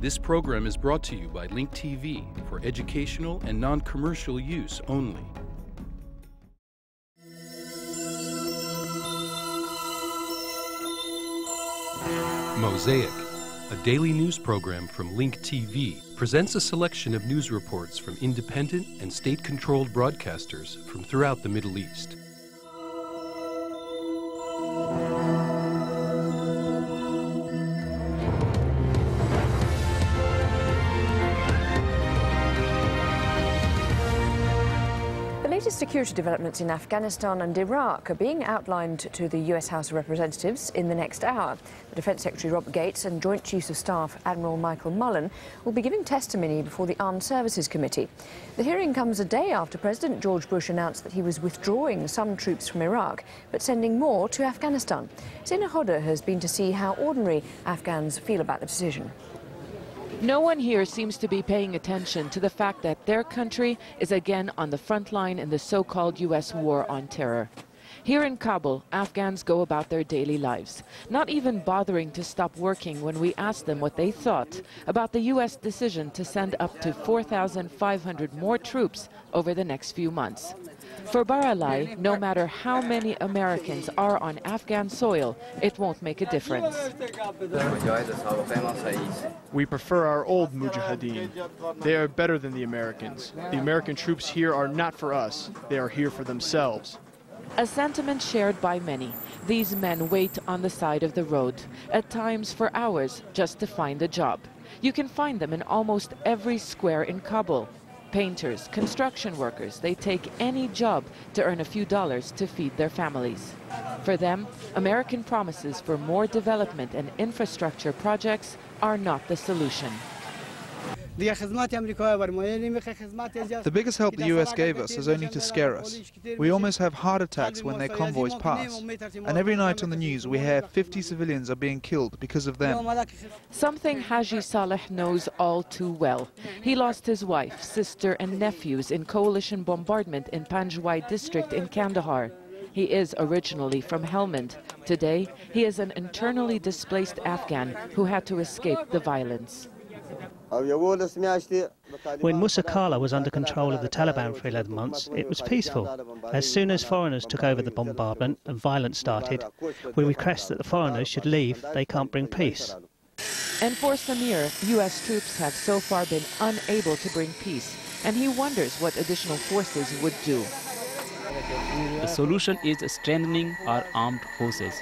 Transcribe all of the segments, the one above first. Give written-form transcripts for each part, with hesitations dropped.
This program is brought to you by Link TV for educational and non-commercial use only. Mosaic, a daily news program from Link TV, presents a selection of news reports from independent and state-controlled broadcasters from throughout the Middle East. Security developments in Afghanistan and Iraq are being outlined to the US House of Representatives in the next hour. The Defence Secretary Robert Gates and Joint Chiefs of Staff Admiral Michael Mullen will be giving testimony before the Armed Services Committee. The hearing comes a day after President George Bush announced that he was withdrawing some troops from Iraq but sending more to Afghanistan. Zina Hodder has been to see how ordinary Afghans feel about the decision. No one here seems to be paying attention to the fact that their country is again on the front line in the so-called U.S. war on terror. Here in Kabul, Afghans go about their daily lives, not even bothering to stop working when we ask them what they thought about the U.S. decision to send up to 4,500 more troops over the next few months. For Baralai, no matter how many Americans are on Afghan soil, it won't make a difference. We prefer our old mujahideen. They are better than the Americans. The American troops here are not for us. They are here for themselves. A sentiment shared by many. These men wait on the side of the road, at times for hours, just to find a job. You can find them in almost every square in Kabul. Painters, construction workers, they take any job to earn a few dollars to feed their families. For them, American promises for more development and infrastructure projects are not the solution. The biggest help the US gave us is only to scare us. We almost have heart attacks when their convoys pass. And every night on the news we hear 50 civilians are being killed because of them. Something Haji Saleh knows all too well. He lost his wife, sister and nephews in coalition bombardment in Panjwai district in Kandahar. He is originally from Helmand. Today, he is an internally displaced Afghan who had to escape the violence. When Musa Kala was under control of the Taliban for 11 months, it was peaceful. As soon as foreigners took over the bombardment and violence started, we request that the foreigners should leave. They can't bring peace. And for Samir, U.S. troops have so far been unable to bring peace, and he wonders what additional forces would do. The solution is strengthening our armed forces.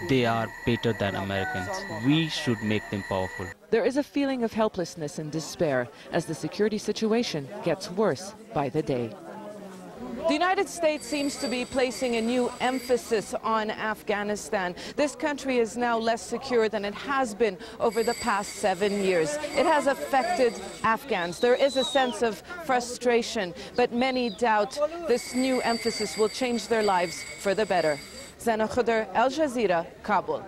They are better than Americans. We should make them powerful. There is a feeling of helplessness and despair as the security situation gets worse by the day. The United States seems to be placing a new emphasis on Afghanistan. This country is now less secure than it has been over the past 7 years. It has affected Afghans. There is a sense of frustration, but many doubt this new emphasis will change their lives for the better. Zana Khudr, Al Jazeera, Kabul.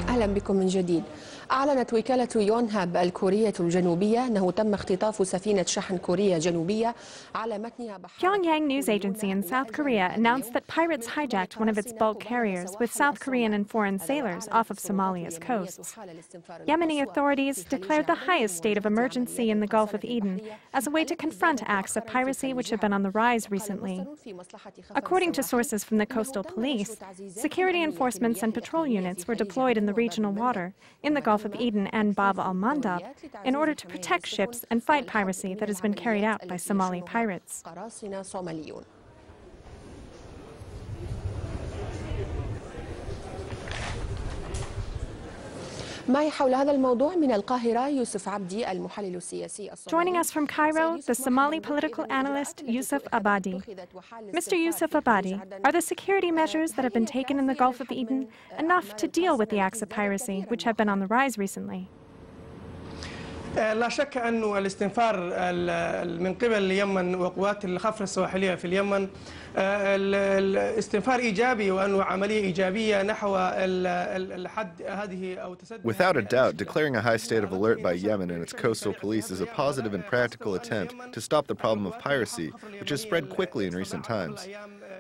أهلا بكم من جديد. أعلنت وكالة يونهاب الكورية الجنوبية أنه تم اختطاف سفينة شحن كورية جنوبية على متنها بحر. Pyongyang news agency in South Korea announced that pirates hijacked one of its bulk carriers with South Korean and foreign sailors off of Somalia's coasts. Yemeni authorities declared the highest state of emergency in the Gulf of Aden as a way to confront acts of piracy which have been on the rise recently. According to sources from the coastal police, security enforcements and patrol units were deployed in the regional water in the Gulf of Aden and Bab al-Mandab in order to protect ships and fight piracy that has been carried out by Somali pirates. Joining us from Cairo, the Somali political analyst Yusuf Abadi. Mr. Yusuf Abadi, are the security measures that have been taken in the Gulf of Aden enough to deal with the acts of piracy which have been on the rise recently? لا شك أن الاستنفار من قبل اليمن وقوات الخفر السواحلية في اليمن الاستنفار إيجابي وأنه عملية إيجابية نحو الحد هذه أو تسدد. Without a doubt, declaring a high state of alert by Yemen and its coastal police is a positive and practical attempt to stop the problem of piracy, which has spread quickly in recent times.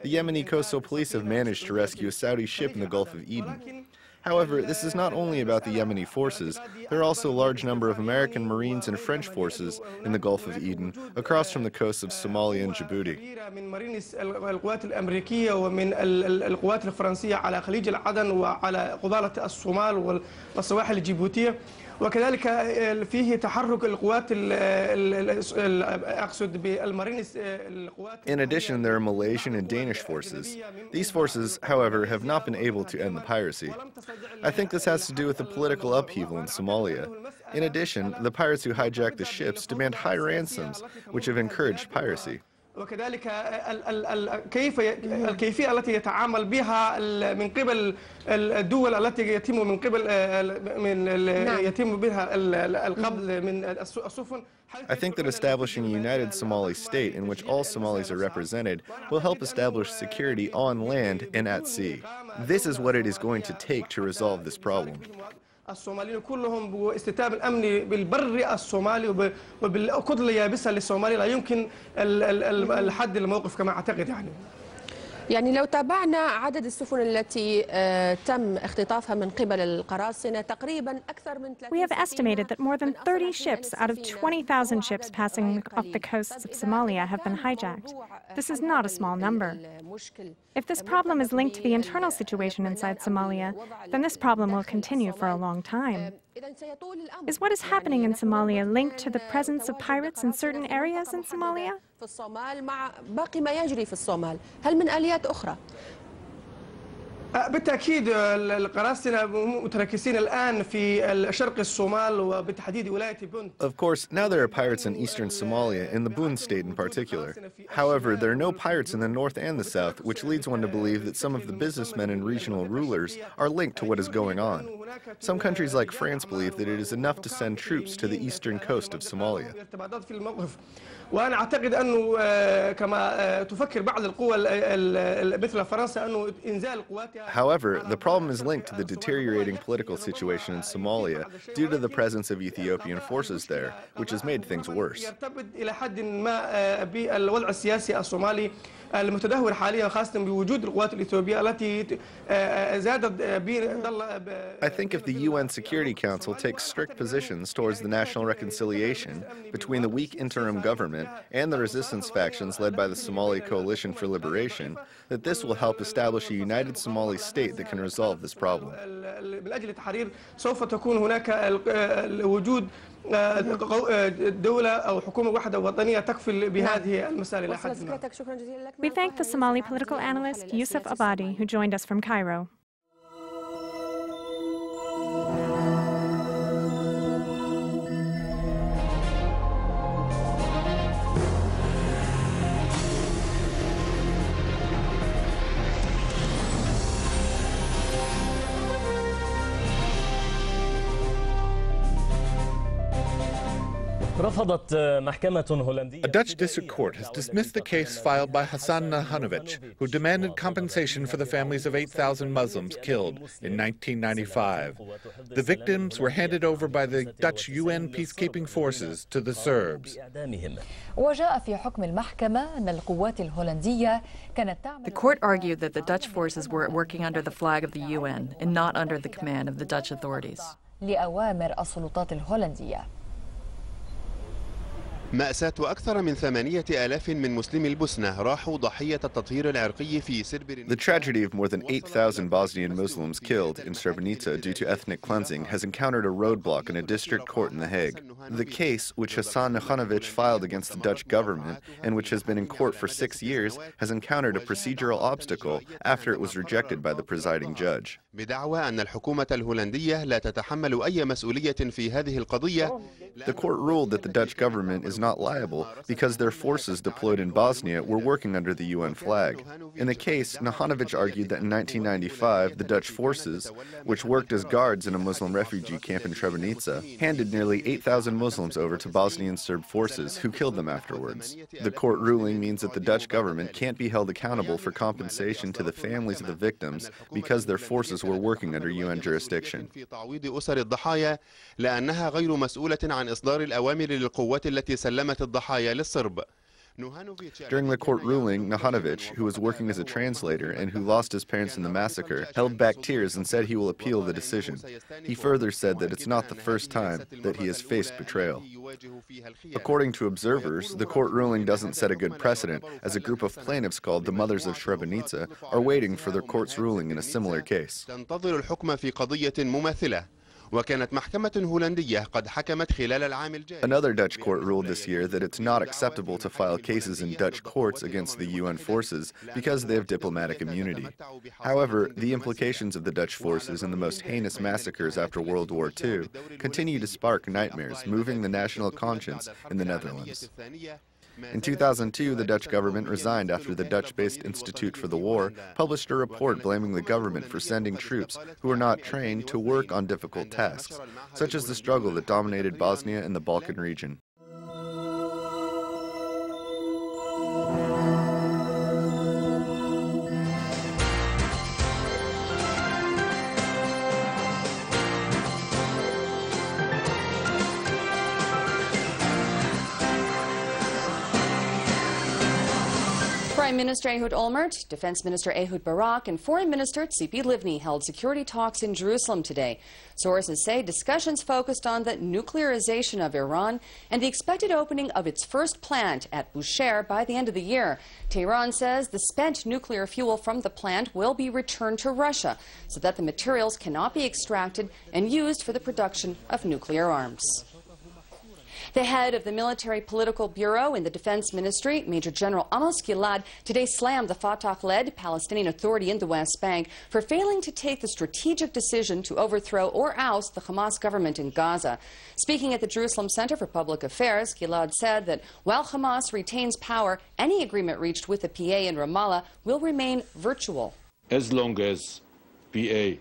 The Yemeni coastal police have managed to rescue a Saudi ship in the Gulf of Eden. However, this is not only about the Yemeni forces. There are also a large number of American Marines and French forces in the Gulf of Eden, across from the coasts of Somalia and Djibouti. من مارينس القوات الأمريكية ومن القوات الفرنسية على خليج العدن وعلى قبالة الصومال والسواحل الجيبوتية. وكذلك فيه تحرك القوات أقصد بالمارينس القوات. In addition, there are Malaysian and Danish forces. These forces, however, have not been able to end the piracy. I think this has to do with the political upheaval in Somalia. In addition, the pirates who hijacked the ships demand high ransoms, which have encouraged piracy. وكذلك الكيفية التي يتعامل بها من قبل الدول التي يتم من قبل يتم بها القبض من السفن. I think that establishing a united Somali state in which all Somalis are represented will help establish security on land and at sea. This is what it is going to take to resolve this problem. الصوماليين كلهم باستتاب الأمن بالبر الصومالي وبالكتلة اليابسة للصومالي لا يمكن الحد الموقف كما أعتقد يعني لو تابعنا عدد السفن التي تم اختطافها من قبل القراصنة تقريبا أكثر من 30. We have estimated that more than 30 ships out of 20,000 ships passing off the coasts of Somalia have been hijacked. This is not a small number. If this problem is linked to the internal situation inside Somalia, then this problem will continue for a long time. Is what is happening in Somalia linked to the presence of pirates in certain areas in Somalia? في الصومال مع باقي ما يجري في الصومال، هل من آليات أخرى؟ بالتأكيد القراصنة متركزين الآن في شرق الصومال وبالتحديد ولاية بوند. Of course, now there are pirates in eastern Somalia, in the Bund state in particular. However, there are no pirates in the north and the south, which leads one to believe that some of the businessmen and regional rulers are linked to what is going on. Some countries like France believe that it is enough to send troops to the eastern coast of Somalia. وأنا أعتقد أنه كما تفكر بعض القوى مثل فرنسا أنه إنزال قواتها. However, the problem is linked to the deteriorating political situation in Somalia due to the presence of Ethiopian forces there, which has made things worse. يرتبط إلى حد ما بالوضع السياسي الصومالي المتدهور حاليا خاصة بوجود القوات الإثيوبية التي زادت. I think if the UN Security Council takes strict positions towards the national reconciliation between the weak interim government and the resistance factions led by the Somali Coalition for Liberation, that this will help establish a united Somali state that can resolve this problem. بالأجل التحرير سوف تكون هناك وجود دولة أو حكومة واحدة وطنية تكفل بهذه المسائل إلى حد ما. We thank the Somali political analyst Yusuf Abadi, who joined us from Cairo. A Dutch district court has dismissed the case filed by Hassan Nahanovic, who demanded compensation for the families of 8,000 Muslims killed in 1995. The victims were handed over by the Dutch UN peacekeeping forces to the Serbs. The court argued that the Dutch forces were working under the flag of the UN and not under the command of the Dutch authorities. مأساة أكثر من 8,000 من مسلمي البوسنة راحوا ضحية التطهير العرقي في سربرينيكا. The tragedy of more than 8,000 Bosnian Muslims killed in Srebrenica due to ethnic cleansing has encountered a roadblock in a district court in The Hague. The case, which Hassan Nahanovic filed against the Dutch government and which has been in court for 6 years, has encountered a procedural obstacle after it was rejected by the presiding judge. بدعوى أن الحكومة الهولندية لا تتحمل أي مسؤولية في هذه القضية. The court ruled that the Dutch government is was not liable because their forces deployed in Bosnia were working under the UN flag. In the case, Nahanovic argued that in 1995, the Dutch forces, which worked as guards in a Muslim refugee camp in Srebrenica, handed nearly 8,000 Muslims over to Bosnian Serb forces, who killed them afterwards. The court ruling means that the Dutch government can't be held accountable for compensation to the families of the victims because their forces were working under UN jurisdiction. لأنها غير مسؤولة عن إصدار الأوامر للقوات التي سلمت الضحايا للصرب. During the court ruling, Nahanovic, who was working as a translator and who lost his parents in the massacre, held back tears and said he will appeal the decision. He further said that it's not the first time that he has faced betrayal. According to observers, the court ruling doesn't set a good precedent, as a group of plaintiffs called the Mothers of Srebrenica are waiting for their court's ruling in a similar case. تنتظر الحكم في قضية مماثلة. وكانت محكمة هولندية قد حكمت خلال العام الجاري. Another Dutch court ruled this year that it's not acceptable to file cases in Dutch courts against the UN forces because they have diplomatic immunity. However, the implications of the Dutch forces in the most heinous massacres after World War II continue to spark nightmares, moving the national conscience in the Netherlands. In 2002, the Dutch government resigned after the Dutch-based Institute for the War published a report blaming the government for sending troops who were not trained to work on difficult tasks, such as the struggle that dominated Bosnia and the Balkan region. Prime Minister Ehud Olmert, Defense Minister Ehud Barak, and Foreign Minister Tzipi Livni held security talks in Jerusalem today. Sources say discussions focused on the nuclearization of Iran and the expected opening of its first plant at Bushehr by the end of the year. Tehran says the spent nuclear fuel from the plant will be returned to Russia so that the materials cannot be extracted and used for the production of nuclear arms. The head of the Military Political Bureau in the Defense Ministry, Major General Amos Gilad, today slammed the Fatah-led Palestinian Authority in the West Bank for failing to take the strategic decision to overthrow or oust the Hamas government in Gaza. Speaking at the Jerusalem Center for Public Affairs, Gilad said that while Hamas retains power, any agreement reached with the PA in Ramallah will remain virtual. As long as PA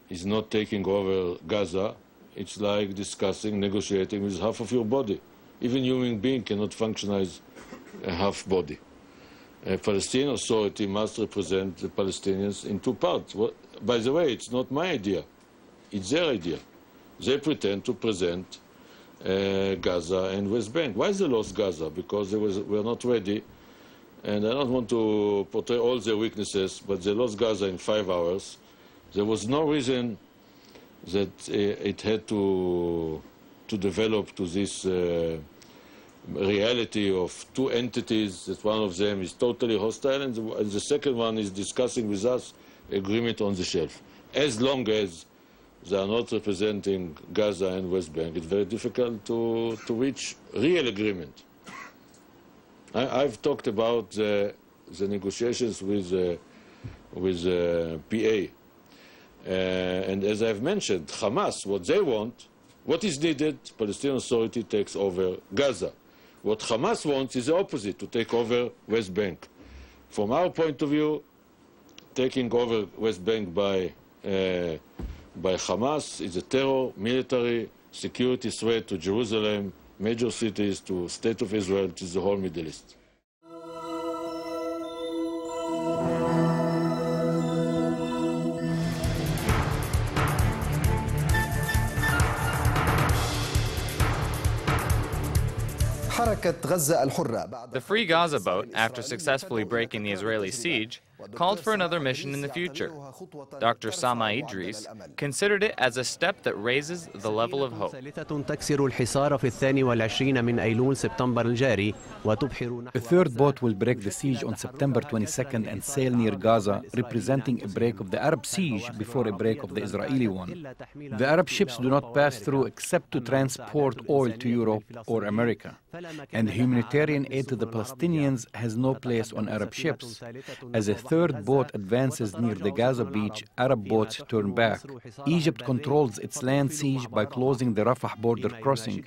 is not taking over Gaza, it's like discussing, negotiating with half of your body. Even human being cannot function as a half body. A Palestinian Authority must represent the Palestinians in two parts. By the way, it's not my idea. It's their idea. They pretend to present Gaza and West Bank. Why they lost Gaza? Because they were not ready. And I don't want to portray all their weaknesses, but they lost Gaza in 5 hours. There was no reason that it had to develop to this reality of two entities, that one of them is totally hostile and the second one is discussing with us agreement on the shelf. As long as they are not representing Gaza and West Bank, it's very difficult to reach real agreement. I've talked about the negotiations with PA. And as I've mentioned, Hamas, what they want, what is needed, Palestinian Authority takes over Gaza. What Hamas wants is the opposite, to take over West Bank. From our point of view, taking over West Bank by Hamas is a terror, military, security threat to Jerusalem, major cities, to State of Israel, to the whole Middle East. The Free Gaza boat, after successfully breaking the Israeli siege, called for another mission in the future. Dr. Sama Idris considered it as a step that raises the level of hope. A third boat will break the siege on September 22nd and sail near Gaza, representing a break of the Arab siege before a break of the Israeli one. The Arab ships do not pass through except to transport oil to Europe or America. And humanitarian aid to the Palestinians has no place on Arab ships, as a third boat advances near the Gaza beach, Arab boats turn back. Egypt controls its land siege by closing the Rafah border crossing.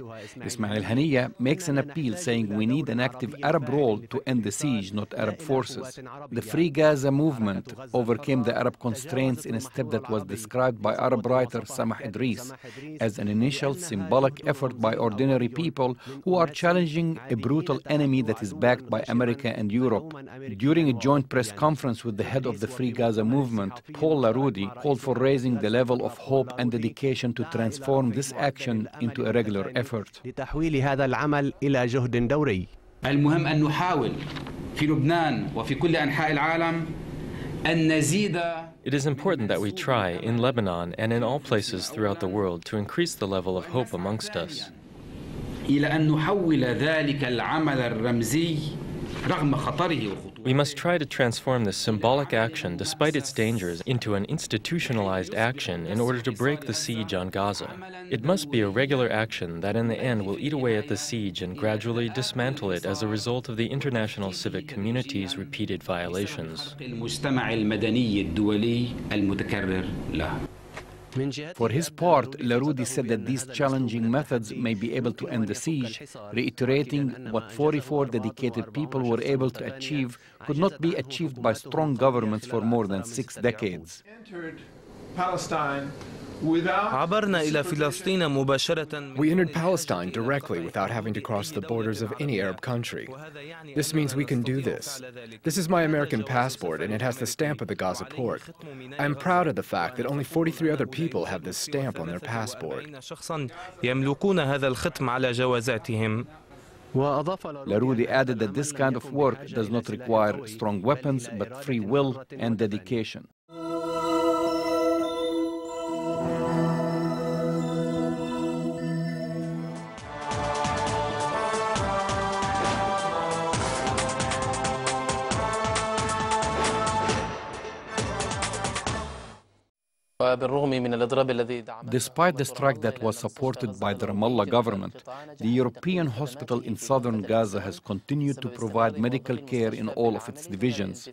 Ismail Haniyeh makes an appeal saying we need an active Arab role to end the siege, not Arab forces. The Free Gaza movement overcame the Arab constraints in a step that was described by Arab writer Samah Idris as an initial symbolic effort by ordinary people who are challenging a brutal enemy that is backed by America and Europe. During a joint press conference with the head of the Free Gaza movement, Paul Larudi, called for raising the level of hope and dedication to transform this action into a regular effort. المهم أن نحاول في لبنان وفي كل أنحاء العالم أن نزيد. It is important that we try, in Lebanon and in all places throughout the world, to increase the level of hope amongst us. إلى أن نحول ذلك العمل الرمزي رغم خطره وخطوره. We must try to transform this symbolic action, despite its dangers, into an institutionalized action in order to break the siege on Gaza. It must be a regular action that in the end will eat away at the siege and gradually dismantle it as a result of the international civic community's repeated violations. For his part, Larudi said that these challenging methods may be able to end the siege, reiterating what 44 dedicated people were able to achieve could not be achieved by strong governments for more than 6 decades. Palestine We entered Palestine directly without having to cross the borders of any Arab country. This means we can do this. This is my American passport, and it has the stamp of the Gaza port. I am proud of the fact that only 43 other people have this stamp on their passport. Larudi added that this kind of work does not require strong weapons, but free will and dedication. Despite the strike that was supported by the Ramallah government, the European hospital in southern Gaza has continued to provide medical care in all of its divisions.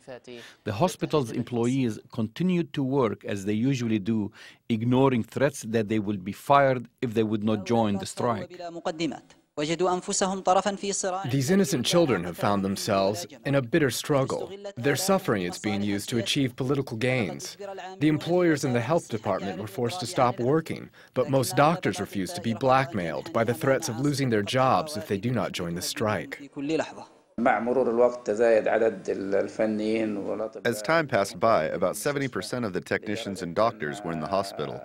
The hospital's employees continued to work as they usually do, ignoring threats that they will be fired if they would not join the strike. These innocent children have found themselves in a bitter struggle. Their suffering is being used to achieve political gains. The employers in the health department were forced to stop working, but most doctors refuse to be blackmailed by the threats of losing their jobs if they do not join the strike. As time passed by, about 70% of the technicians and doctors were in the hospital.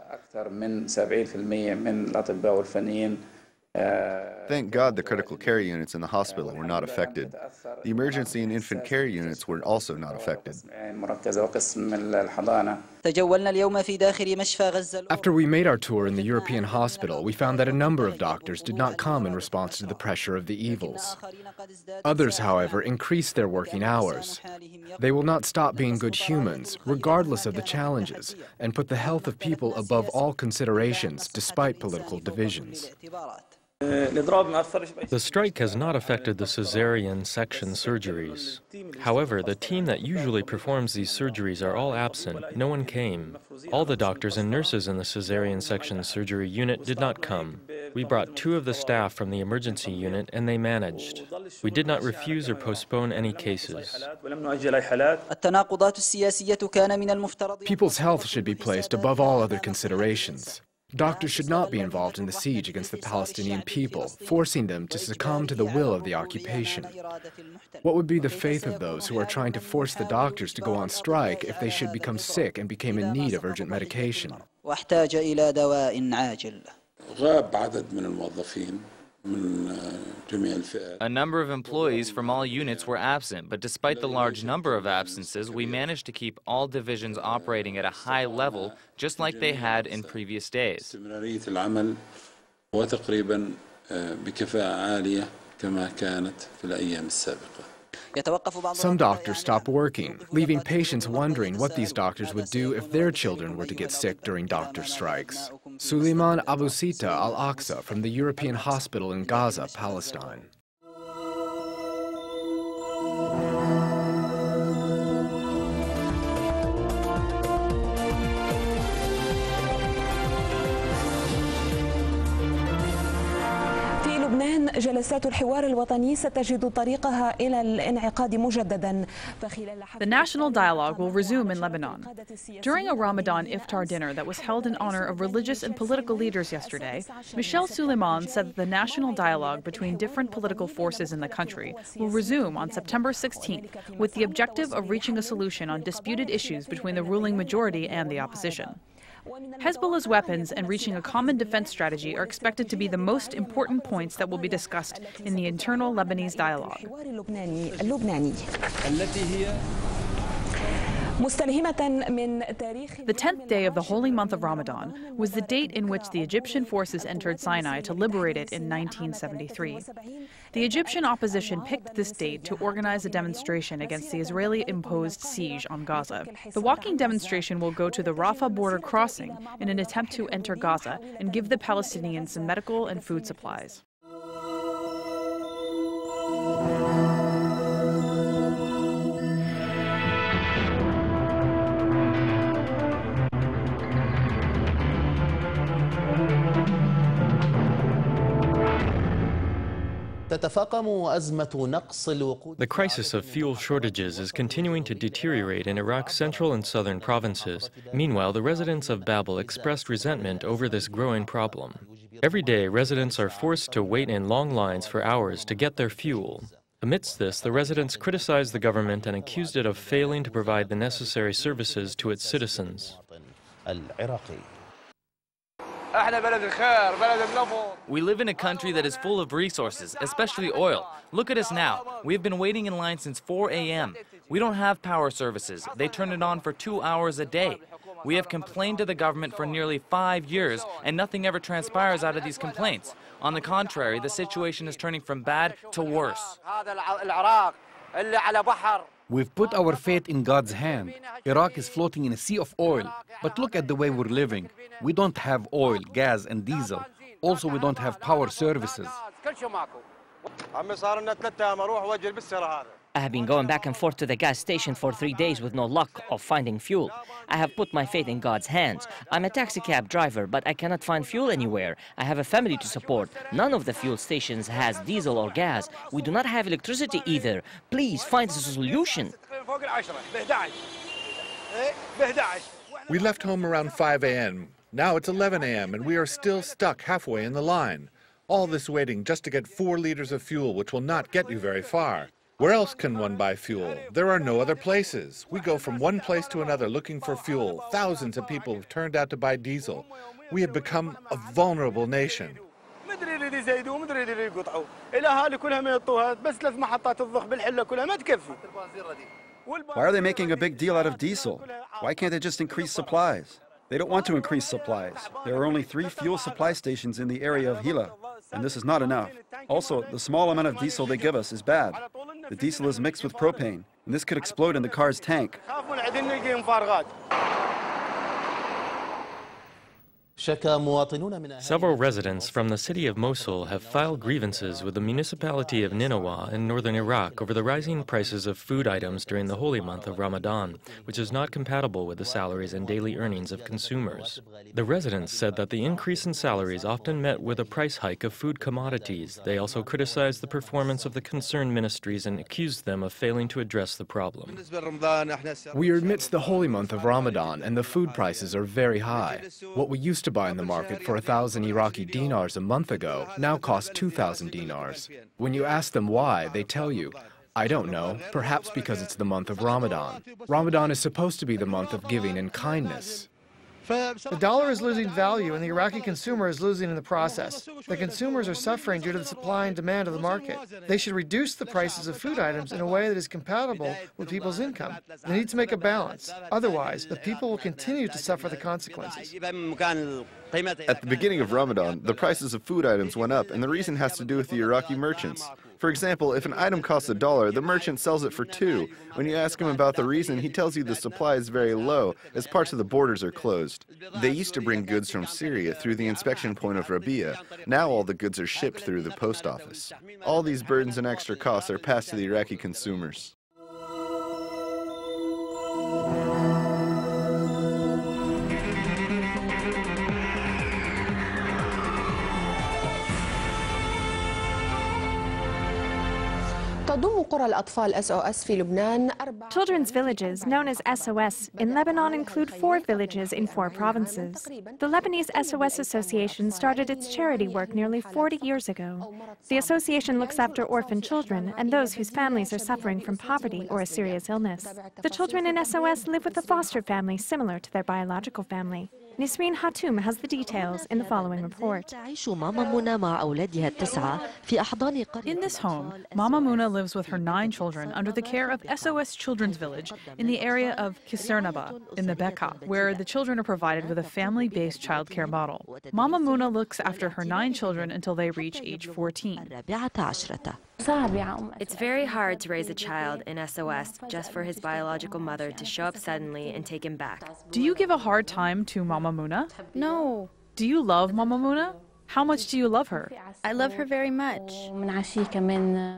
Thank God the critical care units in the hospital were not affected. The emergency and infant care units were also not affected. After we made our tour in the European hospital, we found that a number of doctors did not come in response to the pressure of the evils. Others, however, increased their working hours. They will not stop being good humans, regardless of the challenges, and put the health of people above all considerations, despite political divisions. The strike has not affected the cesarean section surgeries. However, the team that usually performs these surgeries are all absent. No one came. All the doctors and nurses in the cesarean section surgery unit did not come. We brought 2 of the staff from the emergency unit and they managed. We did not refuse or postpone any cases. People's health should be placed above all other considerations. Doctors should not be involved in the siege against the Palestinian people, forcing them to succumb to the will of the occupation. What would be the faith of those who are trying to force the doctors to go on strike if they should become sick and became in need of urgent medication? A number of employees from all units were absent, but despite the large number of absences, we managed to keep all divisions operating at a high level, just like they had in previous days. Some doctors stopped working, leaving patients wondering what these doctors would do if their children were to get sick during doctor strikes. Suleiman Abu Sita Al-Aqsa from the European Hospital in Gaza, Palestine. لبنان جلسات الحوار الوطني ستجد طريقها إلى الانعقاد مجددا. The national dialogue will resume in Lebanon. During a Ramadan iftar dinner that was held in honor of religious and political leaders yesterday, Michel Suleiman said that the national dialogue between different political forces in the country will resume on September 16th with the objective of reaching a solution on disputed issues between the ruling majority and the opposition. Hezbollah's weapons and reaching a common defense strategy are expected to be the most important points that will be discussed in the internal Lebanese dialogue. The 10th day of the holy month of Ramadan was the date in which the Egyptian forces entered Sinai to liberate it in 1973. The Egyptian opposition picked this date to organize a demonstration against the Israeli-imposed siege on Gaza. The walking demonstration will go to the Rafah border crossing in an attempt to enter Gaza and give the Palestinians some medical and food supplies. The crisis of fuel shortages is continuing to deteriorate in Iraq's central and southern provinces. Meanwhile, the residents of Babel expressed resentment over this growing problem. Every day, residents are forced to wait in long lines for hours to get their fuel. Amidst this, the residents criticized the government and accused it of failing to provide the necessary services to its citizens. We live in a country that is full of resources, especially oil. Look at us now. We've been waiting in line since 4 a.m. We don't have power services. They turn it on for 2 hours a day. We have complained to the government for nearly 5 years, and nothing ever transpires out of these complaints. On the contrary, the situation is turning from bad to worse. We've put our fate in God's hand. Iraq is floating in a sea of oil. But look at the way we're living. We don't have oil, gas, and diesel. Also, we don't have power services. I have been going back and forth to the gas station for 3 days with no luck of finding fuel. I have put my faith in God's hands. I'm a taxi cab driver, but I cannot find fuel anywhere. I have a family to support. None of the fuel stations has diesel or gas. We do not have electricity either. Please find us a solution. We left home around 5 a.m. Now it's 11 a.m. and we are still stuck halfway in the line. All this waiting just to get 4 liters of fuel, which will not get you very far. Where else can one buy fuel? There are no other places. We go from one place to another looking for fuel. Thousands of people have turned out to buy diesel. We have become a vulnerable nation. Why are they making a big deal out of diesel? Why can't they just increase supplies? They don't want to increase supplies. There are only 3 fuel supply stations in the area of Hila, and this is not enough. Also, the small amount of diesel they give us is bad. The diesel is mixed with propane, and this could explode in the car's tank. Several residents from the city of Mosul have filed grievances with the municipality of Nineveh in northern Iraq over the rising prices of food items during the holy month of Ramadan, which is not compatible with the salaries and daily earnings of consumers. The residents said that the increase in salaries often met with a price hike of food commodities. They also criticized the performance of the concerned ministries and accused them of failing to address the problem. We are amidst the holy month of Ramadan, and the food prices are very high. What we used to buy in the market for 1,000 Iraqi dinars a month ago now costs 2,000 dinars. When you ask them why, they tell you, I don't know, perhaps because it's the month of Ramadan. Ramadan is supposed to be the month of giving and kindness. The dollar is losing value and the Iraqi consumer is losing in the process. The consumers are suffering due to the supply and demand of the market. They should reduce the prices of food items in a way that is compatible with people's income. They need to make a balance. Otherwise, the people will continue to suffer the consequences. At the beginning of Ramadan, the prices of food items went up, and the reason has to do with the Iraqi merchants. For example, if an item costs $1, the merchant sells it for $2. When you ask him about the reason, he tells you the supply is very low, as parts of the borders are closed. They used to bring goods from Syria through the inspection point of Arabiya. Now all the goods are shipped through the post office. All these burdens and extra costs are passed to the Iraqi consumers. Children's villages, known as SOS, in Lebanon include 4 villages in 4 provinces. The Lebanese SOS Association started its charity work nearly 40 years ago. The association looks after orphan children and those whose families are suffering from poverty or a serious illness. The children in SOS live with a foster family similar to their biological family. Nisreen Hatoum has the details in the following report. In this home, Mama Muna lives with her 9 children under the care of SOS Children's Village in the area of Kisernaba in the Bekaa, where the children are provided with a family-based childcare model. Mama Muna looks after her 9 children until they reach age 14. It's very hard to raise a child in SOS just for his biological mother to show up suddenly and take him back. Do you give a hard time to Mama Muna? No. Do you love Mama Muna? How much do you love her? I love her very much.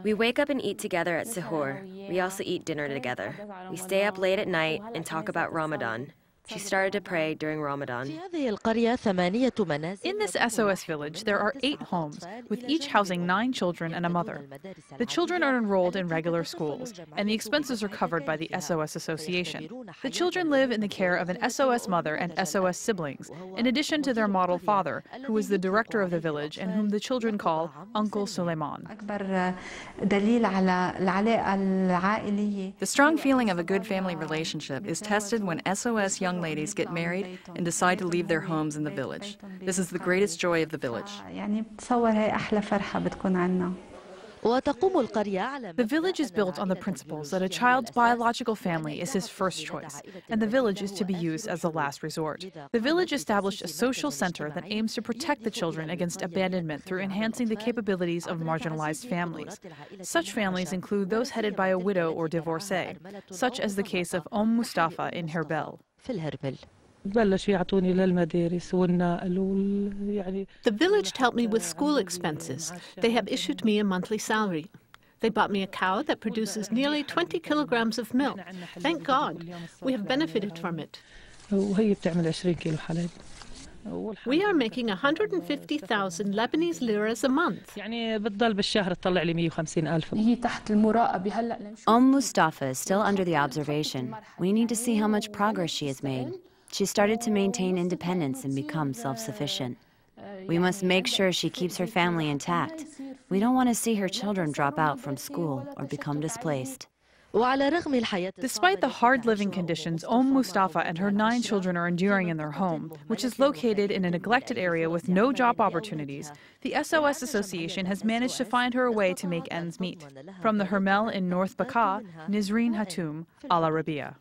We wake up and eat together at Suhoor. We also eat dinner together. We stay up late at night and talk about Ramadan. She started to pray during Ramadan. In this SOS village, there are 8 homes, with each housing 9 children and a mother. The children are enrolled in regular schools, and the expenses are covered by the SOS Association. The children live in the care of an SOS mother and SOS siblings, in addition to their model father, who is the director of the village and whom the children call Uncle Suleiman. The strong feeling of a good family relationship is tested when SOS young ladies get married and decide to leave their homes in the village. This is the greatest joy of the village. The village is built on the principles that a child's biological family is his first choice, and the village is to be used as the last resort. The village established a social center that aims to protect the children against abandonment through enhancing the capabilities of marginalized families. Such families include those headed by a widow or divorcee, such as the case of Mustafa in Herbel. The village helped me with school expenses. They have issued me a monthly salary. They bought me a cow that produces nearly 20 kilograms of milk. Thank God. We have benefited from it. We are making 150,000 Lebanese liras a month. Mustafa is still under the observation. We need to see how much progress she has made. She started to maintain independence and become self-sufficient. We must make sure she keeps her family intact. We don't want to see her children drop out from school or become displaced. Despite the hard living conditions Mustafa and her 9 children are enduring in their home, which is located in a neglected area with no job opportunities, the SOS Association has managed to find her a way to make ends meet. From the Hermel in North Bekaa, Nisreen Hatoum, Al Arabiya.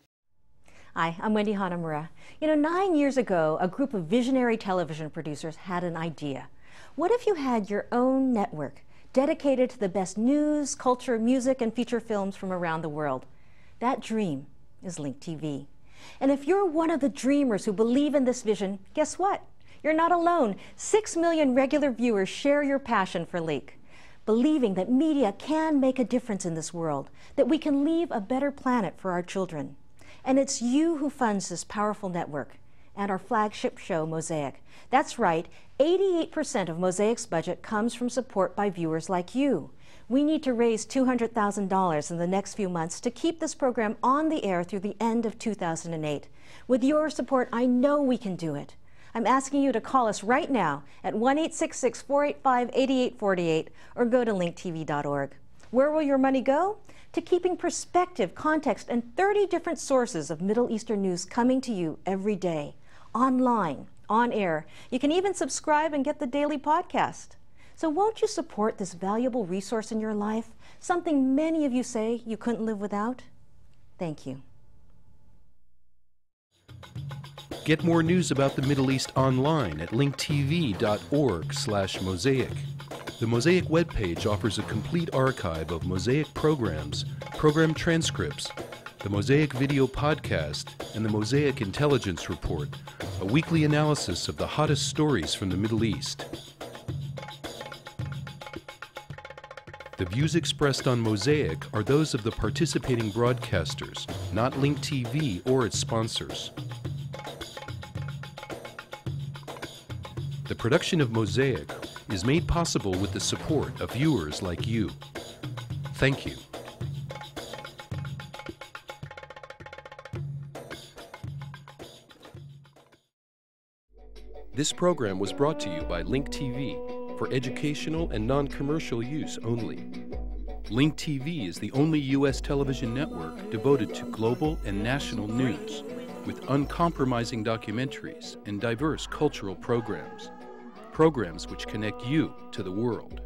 Hi, I'm Wendy Hanamura. 9 years ago, a group of visionary television producers had an idea. What if you had your own network dedicated to the best news, culture, music, and feature films from around the world? That dream is Link TV. And if you're one of the dreamers who believe in this vision, guess what? You're not alone. 6 million regular viewers share your passion for Link, believing that media can make a difference in this world, that we can leave a better planet for our children. And it's you who funds this powerful network and our flagship show, Mosaic. That's right, 88% of Mosaic's budget comes from support by viewers like you. We need to raise $200,000 in the next few months to keep this program on the air through the end of 2008. With your support, I know we can do it. I'm asking you to call us right now at 1-866-485-8848 or go to linktv.org. Where will your money go? To keeping perspective, context, and 30 different sources of Middle Eastern news coming to you every day, online, on air. You can even subscribe and get the daily podcast. So won't you support this valuable resource in your life, something many of you say you couldn't live without? Thank you. Get more news about the Middle East online at linktv.org/mosaic. The Mosaic webpage offers a complete archive of Mosaic programs, program transcripts, the Mosaic video podcast, and the Mosaic Intelligence Report, a weekly analysis of the hottest stories from the Middle East. The views expressed on Mosaic are those of the participating broadcasters, not Link TV or its sponsors. The production of Mosaic is made possible with the support of viewers like you. Thank you. This program was brought to you by Link TV for educational and non-commercial use only. Link TV is the only U.S. television network devoted to global and national news, with uncompromising documentaries and diverse cultural programs. Programs which connect you to the world.